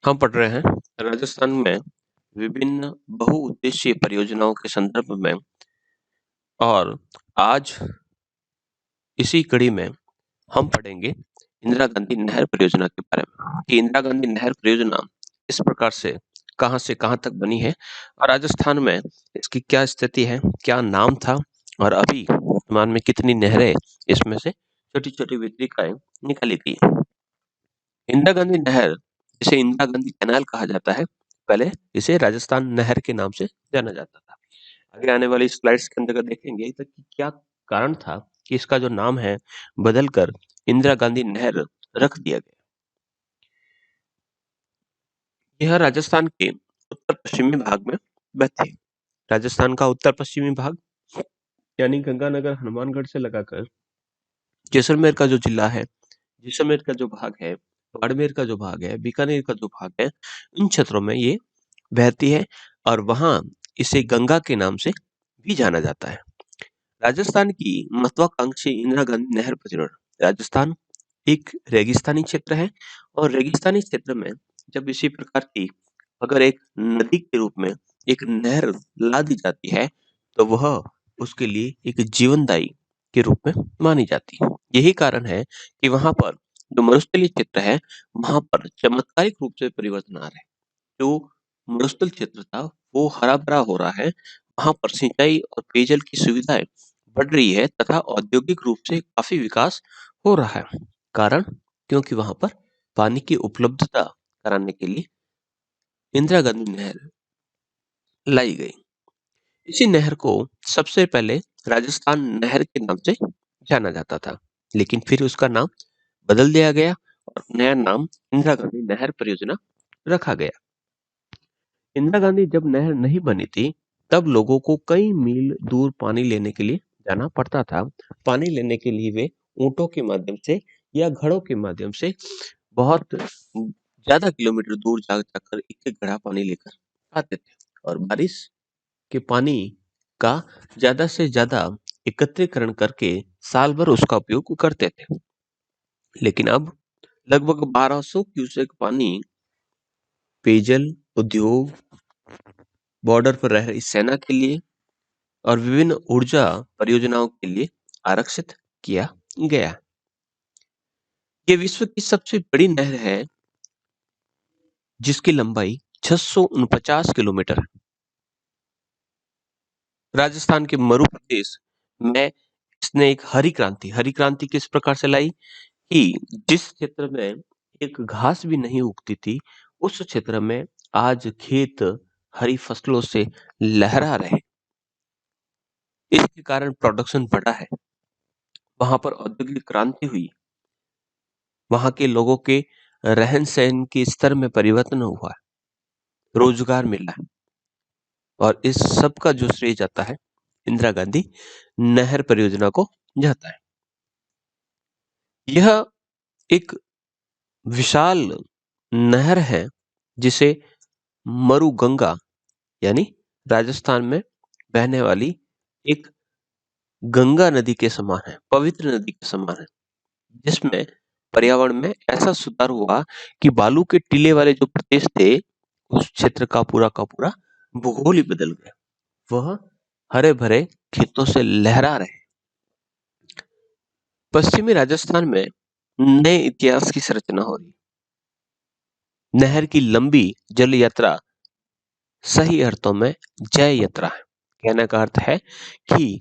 हम पढ़ रहे हैं राजस्थान में विभिन्न बहुउद्देशीय परियोजनाओं के संदर्भ में। और आज इसी कड़ी में हम पढ़ेंगे इंदिरा गांधी नहर परियोजना के बारे में कि इंदिरा गांधी नहर परियोजना इस प्रकार से कहां तक बनी है और राजस्थान में इसकी क्या स्थिति है, क्या नाम था और अभी वर्तमान में कितनी नहरें इसमें से छोटी छोटी वितरिकाएं निकाली गई है। इंदिरा गांधी नहर, जिसे इंदिरा गांधी कैनाल कहा जाता है, पहले इसे राजस्थान नहर के नाम से जाना जाता था। आगे आने वाली स्लाइड्स के अंदर देखेंगे तो कि क्या कारण था कि इसका जो नाम है बदलकर इंदिरा गांधी नहर रख दिया गया। यह राजस्थान के उत्तर पश्चिमी भाग में बहती है। राजस्थान का उत्तर पश्चिमी भाग यानी गंगानगर हनुमानगढ़ से लगाकर जैसलमेर का जो जिला है, जैसलमेर का जो भाग है, बाड़मेर का जो भाग है, बीकानेर का जो भाग है, इन क्षेत्रों में ये बहती है और वहां इसे गंगा के नाम से भी जाना जाता है। राजस्थान की महत्वाकांक्षी इंदिरा गांधी नहर परियोजना। राजस्थान एक रेगिस्तानी क्षेत्र है और रेगिस्तानी क्षेत्र में जब इसी प्रकार की अगर एक नदी के रूप में एक नहर ला दी जाती है तो वह उसके लिए एक जीवनदायी के रूप में मानी जाती है। यही कारण है कि वहां पर जो मरुस्थलीय क्षेत्र है वहां पर चमत्कारिक रूप से परिवर्तन आ रहे हैं। जो मरुस्थल क्षेत्र था वो हरा भरा हो रहा है, वहां पर सिंचाई और पेयजल की सुविधाएं बढ़ रही है तथा औद्योगिक रूप से काफी विकास हो रहा है। कारण क्योंकि वहां पर पानी की उपलब्धता कराने के लिए इंदिरा गांधी नहर लाई गई। इसी नहर को सबसे पहले राजस्थान नहर के नाम से जाना जाता था, लेकिन फिर उसका नाम बदल दिया गया और नया नाम इंदिरा गांधी नहर परियोजना रखा गया। इंदिरा गांधी जब नहर नहीं बनी थी तब लोगों को कई मील दूर पानी लेने के लिए जाना पड़ता था। पानी लेने के लिए वे ऊंटों के माध्यम से या घड़ों के माध्यम से बहुत ज्यादा किलोमीटर दूर जा जाकर एक एक घड़ा पानी लेकर आते थे और बारिश के पानी का ज्यादा से ज्यादा एकत्रीकरण करके साल भर उसका उपयोग करते थे। लेकिन अब लगभग 1200 क्यूसेक पानी पेयजल उद्योग, बॉर्डर पर रह रही सेना के लिए और विभिन्न ऊर्जा परियोजनाओं के लिए आरक्षित किया गया। ये विश्व की सबसे बड़ी नहर है जिसकी लंबाई 649 किलोमीटर है। राजस्थान के मरु प्रदेश में इसने एक हरी क्रांति किस प्रकार से लाई कि जिस क्षेत्र में एक घास भी नहीं उगती थी उस क्षेत्र में आज खेत हरी फसलों से लहरा रहे। इसके कारण प्रोडक्शन बढ़ा है, वहां पर औद्योगिक क्रांति हुई, वहां के लोगों के रहन सहन के स्तर में परिवर्तन हुआ है, रोजगार मिला है और इस सब का जो श्रेय जाता है इंदिरा गांधी नहर परियोजना को जाता है। यह एक विशाल नहर है जिसे मरु गंगा यानी राजस्थान में बहने वाली एक गंगा नदी के समान है, पवित्र नदी के समान है, जिसमें पर्यावरण में ऐसा सुधार हुआ कि बालू के टीले वाले जो प्रदेश थे उस क्षेत्र का पूरा भूगोल ही बदल गया। वह हरे भरे खेतों से लहरा रहे। पश्चिमी राजस्थान में नए इतिहास की संरचना हो रही। नहर की लंबी जल यात्रा सही अर्थों में जय यात्रा है। कहने का अर्थ है कि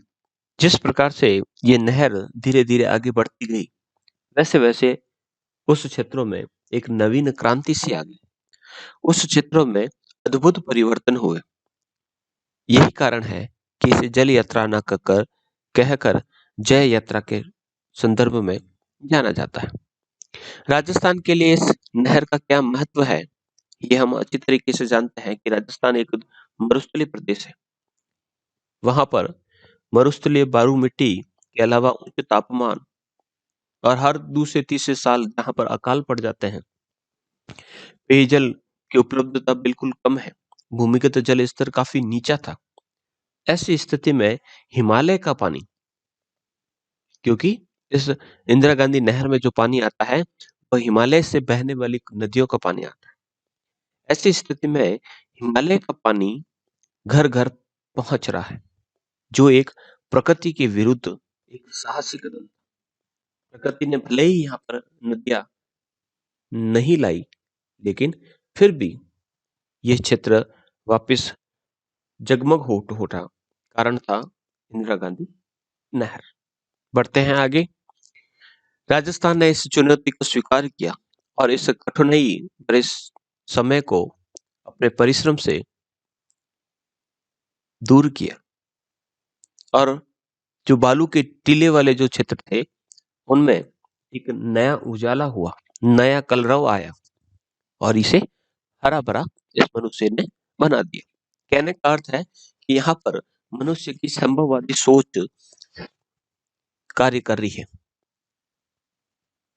जिस प्रकार से ये नहर धीरे धीरे आगे बढ़ती गई वैसे वैसे उस क्षेत्रों में एक नवीन क्रांति सी आ गई। उस क्षेत्रों में अद्भुत परिवर्तन हुए। यही कारण है कि इसे जल यात्रा न कहकर जय यात्रा के संदर्भ में जाना जाता है। राजस्थान के लिए इस नहर का क्या महत्व है ये हम अच्छी तरीके से जानते हैं कि राजस्थान एक मरुस्थलीय प्रदेश है। वहां पर मरुस्थलीय बालू मिट्टी के अलावा उच्च तापमान और हर दूसरे तीसरे साल जहां पर अकाल पड़ जाते हैं, पेयजल की उपलब्धता बिल्कुल कम है, भूमिगत जल स्तर काफी नीचा था। ऐसी स्थिति में हिमालय का पानी, क्योंकि इस इंदिरा गांधी नहर में जो पानी आता है वह हिमालय से बहने वाली नदियों का पानी आता है, ऐसी स्थिति में हिमालय का पानी घर घर पहुंच रहा है, जो एक प्रकृति के विरुद्ध एक साहसी कदम। प्रकृति ने भले ही यहाँ पर नदियां नहीं लाई, लेकिन फिर भी यह क्षेत्र वापस जगमग हो उठा। कारण था इंदिरा गांधी नहर। बढ़ते हैं आगे। राजस्थान ने इस चुनौती को स्वीकार किया और इस कठिनाई भरे समय को अपने परिश्रम से दूर किया, और जो बालू के टीले वाले जो क्षेत्र थे, उनमें एक नया उजाला हुआ, नया कलरव आया, और इसे हरा भरा इस मनुष्य ने बना दिया। कहने का अर्थ है कि यहाँ पर मनुष्य की संभववादी सोच कार्य कर रही है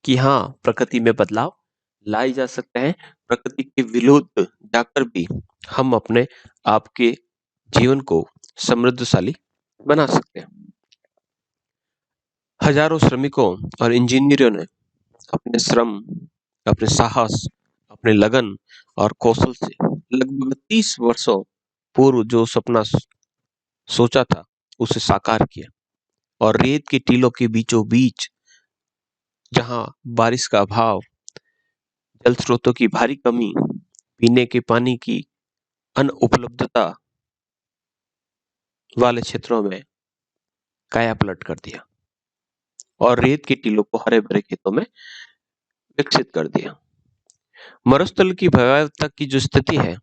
कि हाँ, प्रकृति में बदलाव लाए जा सकते हैं। प्रकृति के विरुद्ध जाकर भी हम अपने आप के जीवन को समृद्धशाली बना सकते हैं। हजारों श्रमिकों और इंजीनियरों ने अपने श्रम, अपने साहस, अपने लगन और कौशल से लगभग 30 वर्षों पूर्व जो सपना सोचा था, उसे साकार किया। और रेत के टीलों के बीचों बीच, जहां बारिश का अभाव, जल स्रोतों की भारी कमी, पीने के पानी की अनुपलब्धता वाले क्षेत्रों में काया पलट कर दिया और रेत के टीलों को हरे भरे खेतों में विकसित कर दिया। मरुस्थल की भयावहता की जो स्थिति है,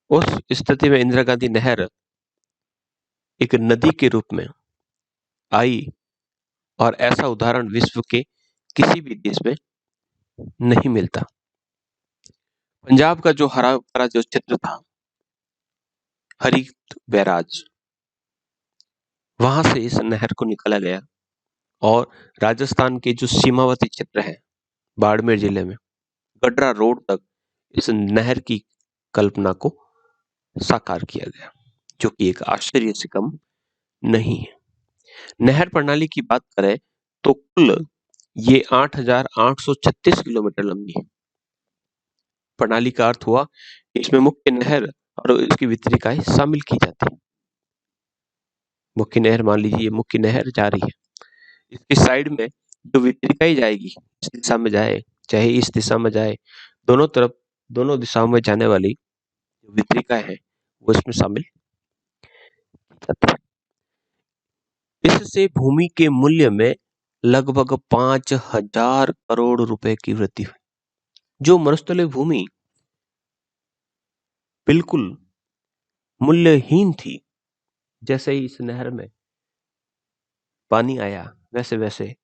उस स्थिति में इंदिरा गांधी नहर एक नदी के रूप में आई, और ऐसा उदाहरण विश्व के किसी भी देश में नहीं मिलता। पंजाब का जो हरा भरा जो क्षेत्र था, हरित बैराज, वहां से इस नहर को निकाला गया और राजस्थान के जो सीमावर्ती क्षेत्र है, बाड़मेर जिले में गडरा रोड तक इस नहर की कल्पना को साकार किया गया, जो कि एक आश्चर्य से कम नहीं है। नहर प्रणाली की बात करें तो कुल ये 8,836 किलोमीटर लंबी है। प्रणाली का अर्थ हुआ इसमें मुख्य नहर और इसकी वितरिकाएं शामिल की जाती है। मुख्य नहर, मान लीजिए मुख्य नहर जा रही है, इसके साइड में जो वितरिकाएं जाएगी, इस दिशा में जाए चाहे इस दिशा में जाए, दोनों तरफ, दोनों दिशाओं में जाने वाली जो वितरिकाएं हैं, वो इसमें शामिल जाती है। इससे भूमि के मूल्य में लगभग 5,000 करोड़ रुपए की वृद्धि हुई। जो मरुस्थलीय भूमि बिल्कुल मूल्यहीन थी, जैसे ही इस नहर में पानी आया, वैसे वैसे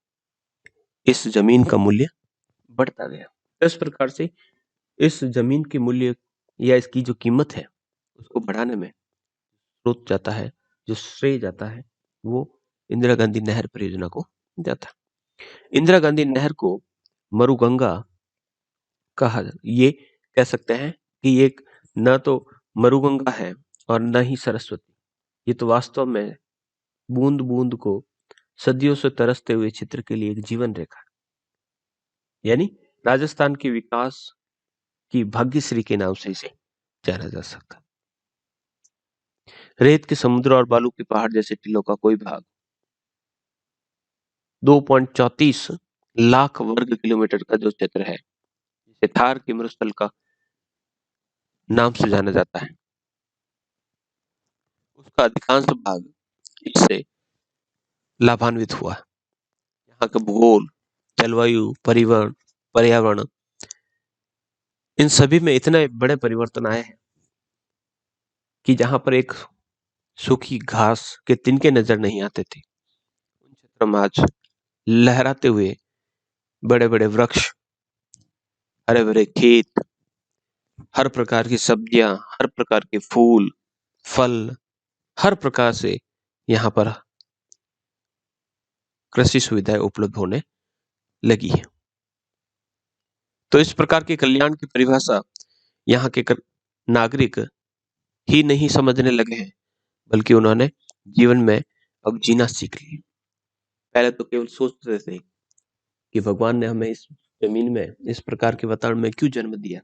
इस जमीन का मूल्य बढ़ता गया। इस प्रकार से इस जमीन के मूल्य या इसकी जो कीमत है, उसको बढ़ाने में स्रोत जाता है, जो श्रेय जाता है, वो इंदिरा गांधी नहर परियोजना को जाता है। इंदिरा गांधी नहर को मरुगंगा कहा, ये कह सकते हैं कि ये न तो मरुगंगा है और न ही सरस्वती, ये तो वास्तव में बूंद बूंद को सदियों से तरसते हुए क्षेत्र के लिए एक जीवन रेखा है। यानी राजस्थान के विकास की भाग्यश्री के नाम से इसे जाना जा सकता है। रेत के समुद्र और बालू के पहाड़ जैसे टीलों का कोई भाग 2.34 लाख वर्ग किलोमीटर का जो क्षेत्र है, जिसे थार के मरुस्थल का नाम से जाना जाता है, उसका अधिकांश भाग इससे लाभान्वित हुआ। यहाँ का भूगोल, जलवायु, परिवहन, पर्यावरण, इन सभी में इतने बड़े परिवर्तन आए हैं कि जहां पर एक सूखी घास के तिनके नजर नहीं आते थे, उन क्षेत्रों में आज लहराते हुए बड़े बड़े वृक्ष, हरे भरे खेत, हर प्रकार की सब्जियां, हर प्रकार के फूल, फल, हर प्रकार से यहाँ पर कृषि सुविधाएं उपलब्ध होने लगी है। तो इस प्रकार के कल्याण की परिभाषा यहाँ के नागरिक ही नहीं समझने लगे हैं, बल्कि उन्होंने जीवन में अब जीना सीख लिया। पहले तो केवल सोचते थे कि भगवान ने हमें इस जमीन में, इस प्रकार के वातावरण में क्यों जन्म दिया,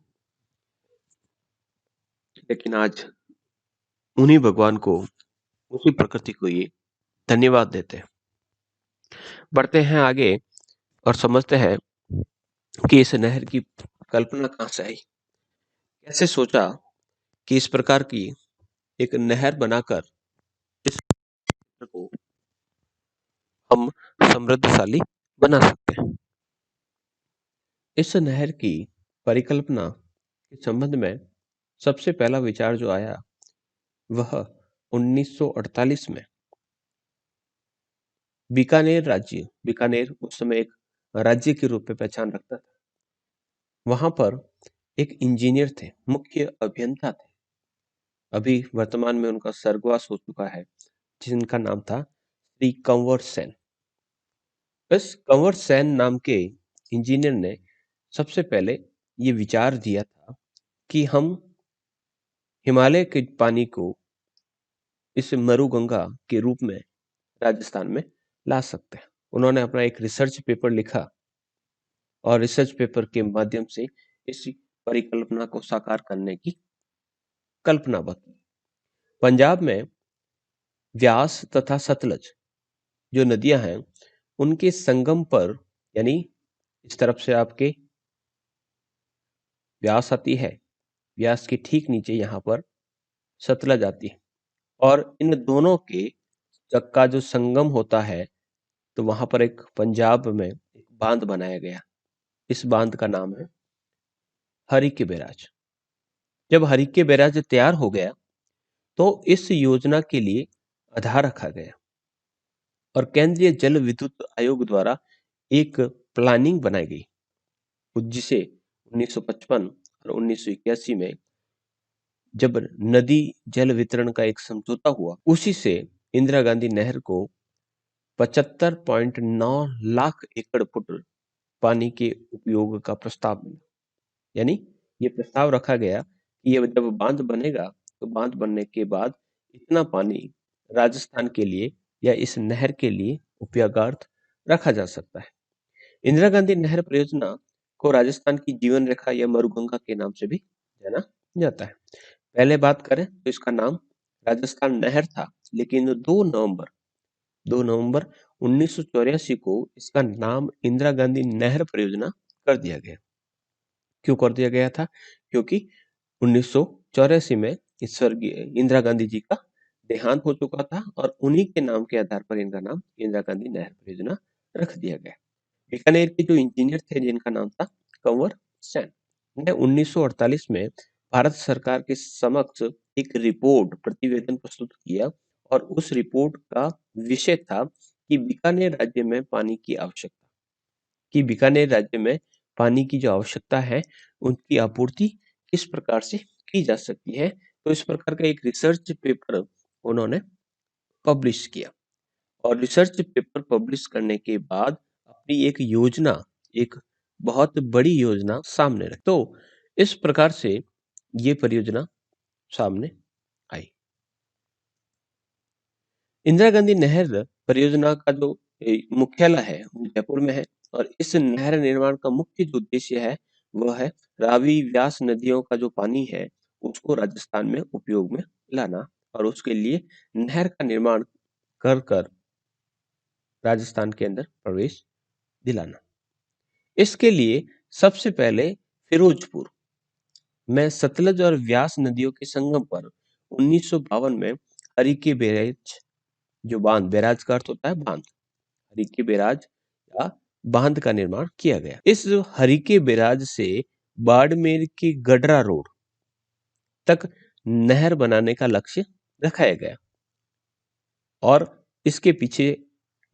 लेकिन आज उन्हीं भगवान को, उसी प्रकृति को ये धन्यवाद देते हैं। बढ़ते हैं आगे और समझते हैं कि इस नहर की कल्पना कहाँ से आई, कैसे सोचा कि इस प्रकार की एक नहर बनाकर इस क्षेत्र को हम समृद्धशाली बना सकते हैं। इस नहर की परिकल्पना के संबंध में सबसे पहला विचार जो आया वह 1948 में बीकानेर उस समय एक राज्य के रूप में पहचान रखता था। वहां पर एक इंजीनियर थे, मुख्य अभियंता थे, अभी वर्तमान में उनका स्वर्गवास हो चुका है, जिनका नाम था श्री कंवर सेन। इस कंवर सेन नाम के इंजीनियर ने सबसे पहले ये विचार दिया था कि हम हिमालय के पानी को इस मरुगंगा के रूप में राजस्थान में ला सकते हैं। उन्होंने अपना एक रिसर्च पेपर लिखा और रिसर्च पेपर के माध्यम से इस परिकल्पना को साकार करने की कल्पना की। पंजाब में व्यास तथा सतलज जो नदियां हैं उनके संगम पर, यानी इस तरफ से आपके व्यास आती है, व्यास के ठीक नीचे यहाँ पर सतलज आती है और इन दोनों के का जो संगम होता है तो वहां पर एक पंजाब में एक बांध बनाया गया। इस बांध का नाम है हरिके बैराज। जब हरिके बैराज तैयार हो गया तो इस योजना के लिए आधार रखा गया और केंद्रीय जल विद्युत आयोग द्वारा एक प्लानिंग बनाई गई, जिसे 1955 और 1981 में जब नदी जल वितरण का एक समझौता हुआ, उसी से इंदिरा गांधी नहर को 75.9 लाख एकड़ फुट पानी के उपयोग का प्रस्ताव मिला। यानी ये प्रस्ताव रखा गया कि ये जब बांध बनेगा तो बांध बनने के बाद इतना पानी राजस्थान के लिए या इस नहर के लिए उपयोगार्थ रखा जा सकता है। इंदिरा गांधी नहर परियोजना को राजस्थान की जीवन रेखा या मरुगंगा के नाम से भी जाना जाता है। पहले बात करें तो इसका नाम राजस्थान नहर था, लेकिन 2 नवंबर 1984 को इसका नाम इंदिरा गांधी नहर परियोजना कर दिया गया। क्यों कर दिया गया था? क्योंकि 1984 में स्वर्गीय इंदिरा गांधी जी का देहांत हो चुका था और उन्हीं के नाम के आधार पर इनका नाम इंदिरा गांधी नहर परियोजना रख दिया गया। बीकानेर के जो इंजीनियर थे जिनका नाम था कंवर सेन ने 1948 में भारत सरकार के समक्ष एक रिपोर्ट प्रतिवेदन प्रस्तुत किया और उस रिपोर्ट का विषय था कि बीकानेर राज्य में पानी की आवश्यकता, कि बीकानेर राज्य में पानी की जो आवश्यकता है उनकी आपूर्ति किस प्रकार से की जा सकती है। तो इस प्रकार का एक रिसर्च पेपर उन्होंने पब्लिश किया और रिसर्च पेपर पब्लिश करने के बाद अपनी एक योजना, एक बहुत बड़ी योजना सामने रखी। तो इस प्रकार से ये परियोजना सामने आई। इंदिरा गांधी नहर परियोजना का जो मुख्यालय है वो जयपुर में है और इस नहर निर्माण का मुख्य जो उद्देश्य है वह है रावी व्यास नदियों का जो पानी है उसको राजस्थान में उपयोग में लाना और उसके लिए नहर का निर्माण कर कर राजस्थान के अंदर प्रवेश दिलाना। इसके लिए सबसे पहले फिरोजपुर में सतलज और व्यास नदियों के संगम पर 1952 में हरिके बैराज, जो बांध, बैराज का अर्थ होता है बांध, हरिके बैराज या बांध का निर्माण किया गया। इस हरिके बैराज से बाड़मेर के गडरा रोड तक नहर बनाने का लक्ष्य रखाया गया और इसके पीछे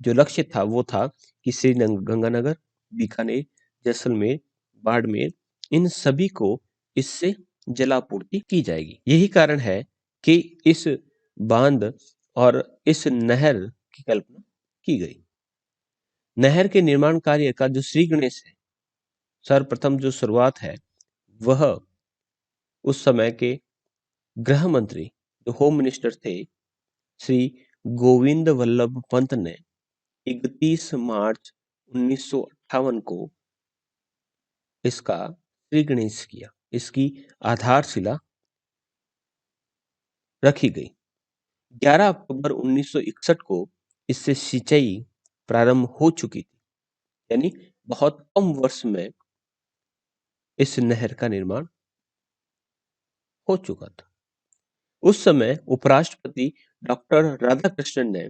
जो लक्ष्य था वो था कि श्रीगंगानगर, बीकानेर, जैसलमेर, बाड़मेर, इन सभी को इससे जलापूर्ति की जाएगी। यही कारण है कि इस बांध और इस नहर की कल्पना की गई। नहर के निर्माण कार्य का जो श्री गणेश है, सर्वप्रथम जो शुरुआत है वह उस समय के गृह मंत्री, जो होम मिनिस्टर थे, श्री गोविंद वल्लभ पंत ने 31 मार्च 1958 को इसका श्री गणेश किया। इसकी आधारशिला रखी गई। 11 अक्टूबर 1961 को इससे सिंचाई प्रारंभ हो चुकी थी, यानी बहुत कम वर्ष में इस नहर का निर्माण हो चुका था। उस समय उपराष्ट्रपति डॉक्टर राधाकृष्णन ने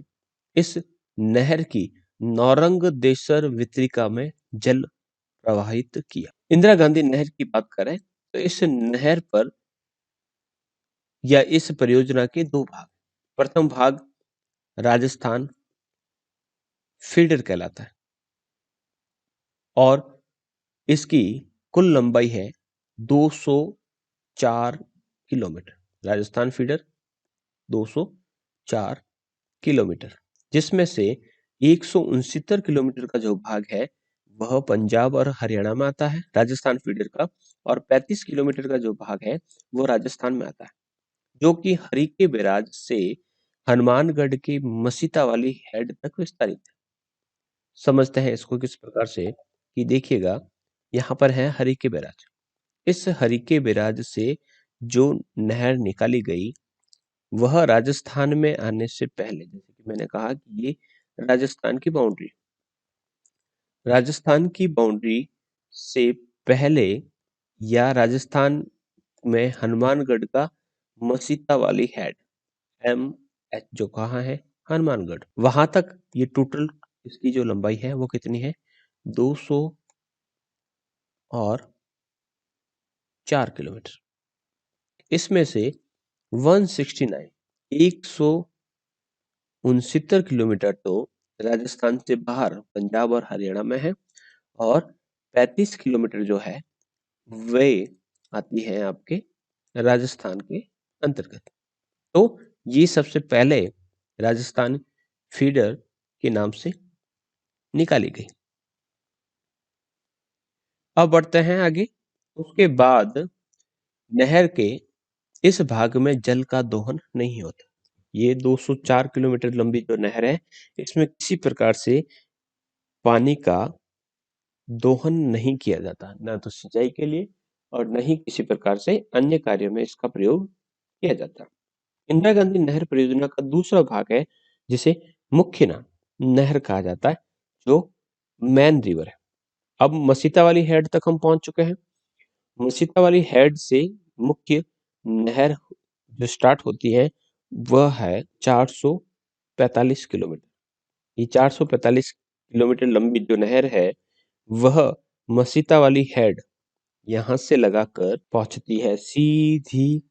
इस नहर की नौरंग देसर वितरिका में जल प्रवाहित किया। इंदिरा गांधी नहर की बात करें तो इस नहर पर या इस परियोजना के दो भाग। प्रथम भाग राजस्थान फीडर कहलाता है और इसकी कुल लंबाई है 204 किलोमीटर। राजस्थान फीडर 204 किलोमीटर, जिसमें से 169 किलोमीटर का जो भाग है वह पंजाब और हरियाणा में आता है राजस्थान फीडर का, और 35 किलोमीटर का जो भाग है वो राजस्थान में आता है, जो कि हरीके बैराज से हनुमानगढ़ के मसीता वाली हेड तक विस्तारित है। समझते हैं इसको किस प्रकार से कि देखिएगा, यहाँ पर है हरीके बैराज। इस हरीके बैराज से जो नहर निकाली गई वह राजस्थान में आने से पहले, जैसे कि मैंने कहा कि ये राजस्थान की बाउंड्री से पहले या राजस्थान में हनुमानगढ़ का मसीता वाली हेड एच जो कहाँ है हनुमानगढ़, वहां तक ये टोटल इसकी जो लंबाई है वो कितनी है 204 किलोमीटर। इसमें से 169 किलोमीटर तो राजस्थान से बाहर पंजाब और हरियाणा में है, और 35 किलोमीटर जो है वे आती है आपके राजस्थान के अंतर्गत। तो ये सबसे पहले राजस्थान फीडर के नाम से निकाली गई। अब बढ़ते हैं आगे। उसके बाद नहर के इस भाग में जल का दोहन नहीं होता। ये 204 किलोमीटर लंबी जो नहर है इसमें किसी प्रकार से पानी का दोहन नहीं किया जाता, ना तो सिंचाई के लिए और न ही किसी प्रकार से अन्य कार्यों में इसका प्रयोग किया जाता। इंदिरा गांधी नहर परियोजना का दूसरा भाग है जिसे मुख्य नहर कहा जाता है, जो मैन रिवर है। अब मसीता वाली हेड तक हम पहुंच चुके हैं। मसीता वाली हेड से मुख्य नहर जो स्टार्ट होती है वह है 445 किलोमीटर। ये 445 किलोमीटर लंबी जो नहर है वह मसीता वाली हेड यहां से लगाकर पहुंचती है सीधी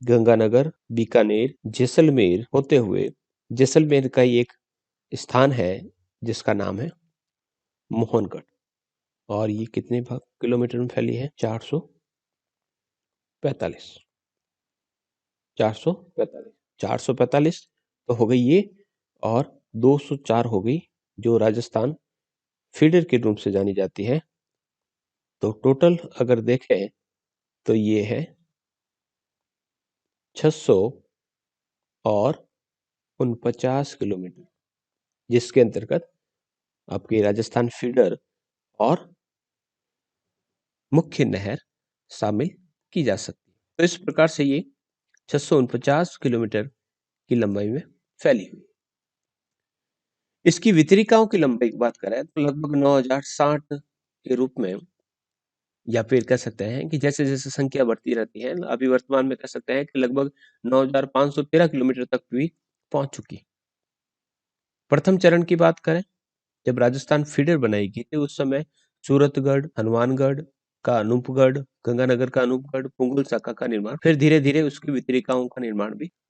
गंगानगर, बीकानेर, जैसलमेर होते हुए जैसलमेर का एक स्थान है जिसका नाम है मोहनगढ़, और ये कितने किलोमीटर में फैली है 445 445 तो हो गई ये, और 204 हो गई जो राजस्थान फीडर के रूप से जानी जाती है। तो टोटल अगर देखें तो ये है 649 किलोमीटर, जिसके अंतर्गत आपकी राजस्थान फीडर और मुख्य नहर शामिल की जा सकती है। तो इस प्रकार से ये 649 किलोमीटर की लंबाई में फैली हुई। इसकी वितरिकाओं की लंबाई की बात करें तो लगभग 9060 के रूप में, या फिर कह सकते हैं कि जैसे जैसे संख्या बढ़ती रहती है, अभी वर्तमान में कह सकते हैं कि लगभग 9513 किलोमीटर तक भी पहुंच चुकी। प्रथम चरण की बात करें, जब राजस्थान फीडर बनाई गई थी उस समय सूरतगढ़, हनुमानगढ़ का अनूपगढ़, गंगानगर का अनूपगढ़, पुंगुल साका का निर्माण, फिर धीरे धीरे उसकी वितरिकाओं का निर्माण भी